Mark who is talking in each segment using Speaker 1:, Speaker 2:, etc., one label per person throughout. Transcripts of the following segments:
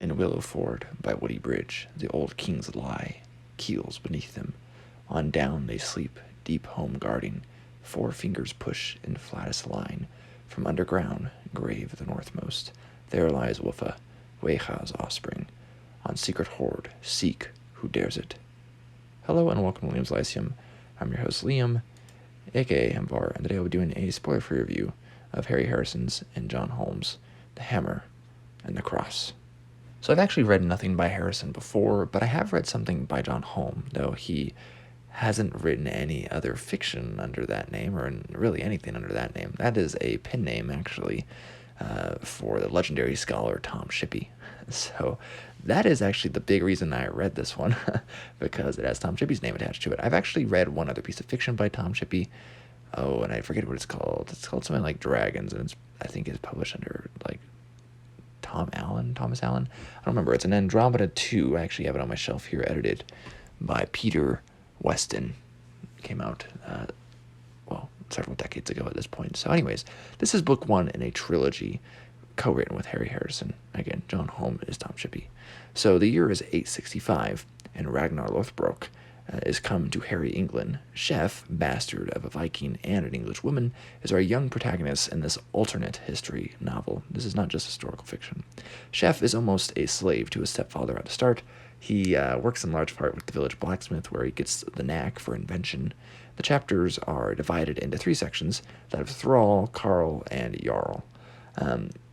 Speaker 1: In Willow Ford, by Woody Bridge, the old kings lie, keels beneath them. On down they sleep, deep home guarding. Four fingers push in flattest line. From underground, grave the northmost, there lies Wuffa, Wecha's offspring. On secret hoard, seek who dares it. Hello and welcome to Liam's Lyceum. I'm your host Liam, aka Hemvar, and today I'll be doing a spoiler-free review of Harry Harrison's and John Holm's The Hammer and the Cross. So I've actually read nothing by Harrison before, but I have read something by John Holm, though he hasn't written any other fiction under that name, or really anything under that name. That is a pen name, actually, for the legendary scholar Tom Shippey. So that is actually the big reason I read this one, because it has Tom Shippey's name attached to it. I've actually read one other piece of fiction by Tom Shippey. Oh, and I forget what it's called. It's called something like Dragons, and I think it's published under, like, Thomas Allen. I don't remember. It's an Andromeda 2. I actually have it on my shelf here, edited by Peter Weston. It came out, several decades ago at this point. So anyways, this is book one in a trilogy co-written with Harry Harrison. Again, John Holm is Tom Shippey. So the year is 865, and Ragnar Lothbrok is come to Harry England. Chef, bastard of a Viking and an English woman, is our young protagonist in this alternate history novel. This is not just historical fiction. Chef is almost a slave to his stepfather at the start. He works in large part with the village blacksmith, where he gets the knack for invention. The chapters are divided into three sections, that of Thrall, Carl, and Jarl.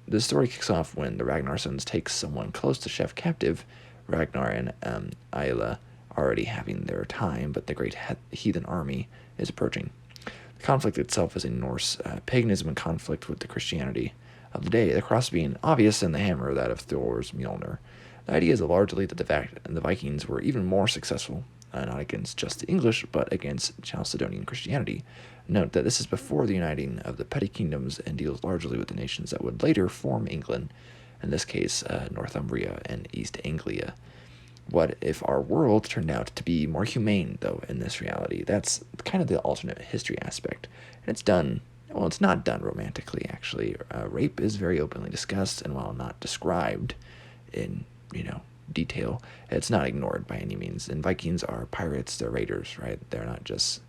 Speaker 1: The story kicks off when the Ragnarsons take someone close to Chef captive. Ragnar and Ayla already having their time, but the great heathen army is approaching. The conflict itself is a Norse paganism in conflict with the Christianity of the day, the cross being obvious and the hammer that of Thor's Mjolnir. The idea is largely that the Vikings were even more successful, not against just the English, but against Chalcedonian Christianity. Note that this is before the uniting of the petty kingdoms and deals largely with the nations that would later form England, in this case Northumbria and East Anglia. What if our world turned out to be more humane, though, in this reality? That's kind of the alternate history aspect. And it's done, well, it's not done romantically, actually. Rape is very openly discussed, and while not described in, detail, it's not ignored by any means. And Vikings are pirates, they're raiders, right? They're not just,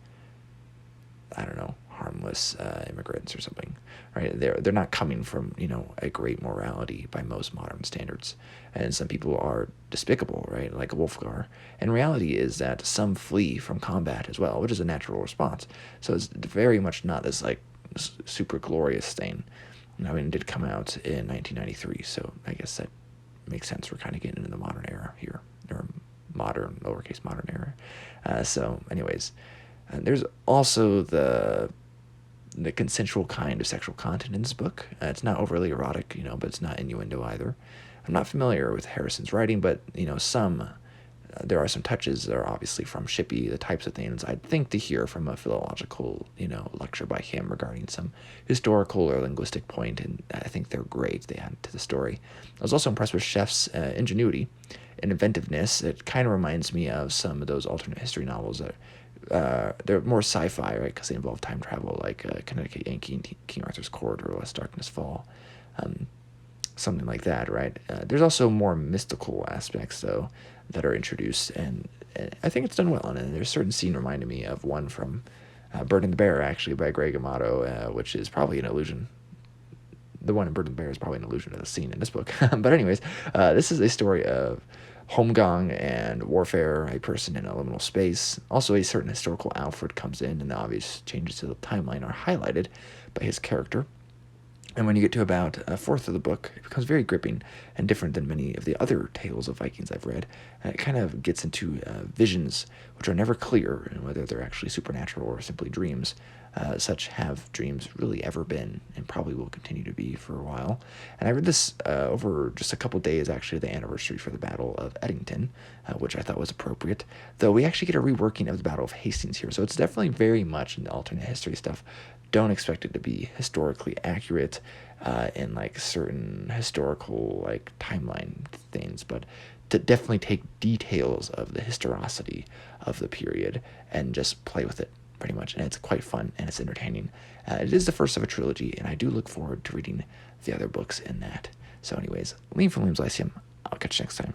Speaker 1: harmless immigrants or something, right? They're not coming from, a great morality by most modern standards. And some people are despicable, right? Like Wolfgar. And reality is that some flee from combat as well, which is a natural response. So it's very much not this, super glorious thing. It did come out in 1993, so I guess that makes sense. We're kind of getting into the modern era here, or modern, lowercase modern era. So anyways, there's also the consensual kind of sexual content in this book. It's not overly erotic, but it's not innuendo either. I'm not familiar with Harrison's writing, but, there are some touches that are obviously from Shippey, the types of things I'd think to hear from a philological, lecture by him regarding some historical or linguistic point, and I think they're great. They add to the story. I was also impressed with Chef's ingenuity and inventiveness. It kind of reminds me of some of those alternate history novels that they're more sci-fi, right, because they involve time travel, like Connecticut Yankee and King Arthur's Court or Lest Darkness Fall. Something like that, right? There's also more mystical aspects, though, that are introduced, and I think it's done well. And there's a certain scene reminded me of one from Bird and the Bear, actually, by Greg Amato, which is probably an allusion. The one in Bird and the Bear is probably an allusion to the scene in this book. But anyways, this is a story of Holmgang and warfare, a person in a liminal space. Also, a certain historical Alfred comes in, and the obvious changes to the timeline are highlighted by his character. And when you get to about a fourth of the book, it becomes very gripping and different than many of the other tales of Vikings I've read. And it kind of gets into visions, which are never clear, and whether they're actually supernatural or simply dreams. Such have dreams really ever been, and probably will continue to be for a while. And I read this over just a couple days, actually, the anniversary for the Battle of Eddington, which I thought was appropriate. Though we actually get a reworking of the Battle of Hastings here, so it's definitely very much in the alternate history stuff. Don't expect it to be historically accurate in certain historical timeline things, but to definitely take details of the historicity of the period and just play with it pretty much. And it's quite fun and it's entertaining. It is the first of a trilogy, and I do look forward to reading the other books in that. So anyways, Liam from Liam's Lyceum, I'll catch you next time.